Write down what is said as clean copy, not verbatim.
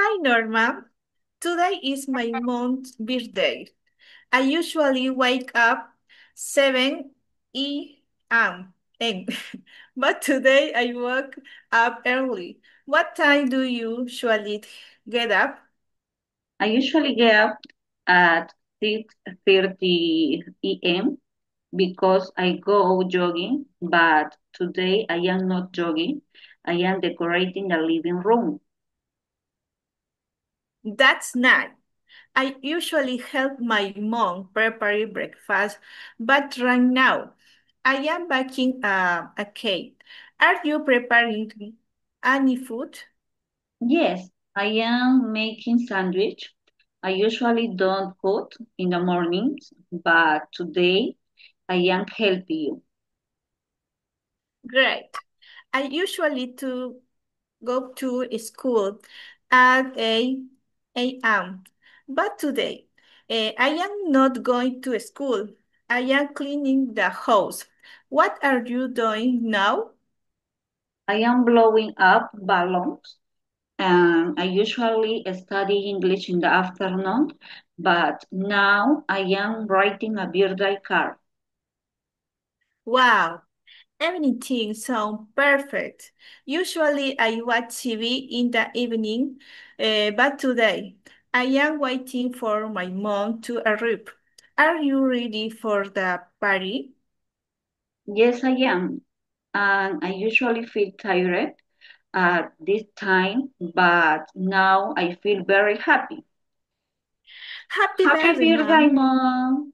Hi Norma, today is my mom's birthday. I usually wake up 7 a.m. but today I woke up early. What time do you usually get up? I usually get up at 6:30 a.m. because I go jogging, but today I am not jogging. I am decorating the living room. That's nice. I usually help my mom prepare breakfast, but right now I am baking a cake. Are you preparing any food? Yes, I am making sandwich. I usually don't cook in the mornings, but today I am helping you. Great. I usually to go to school at 8 a.m. But today, I am not going to school. I am cleaning the house. What are you doing now? I am blowing up balloons and I usually study English in the afternoon, but now I am writing a birthday card. Wow, everything sounds perfect. Usually, I watch TV in the evening, but today, I am waiting for my mom to arrive. Are you ready for the party? Yes, I am. And I usually feel tired at this time, but now I feel very happy. Happy Happy birthday, birthday, mom! Mom!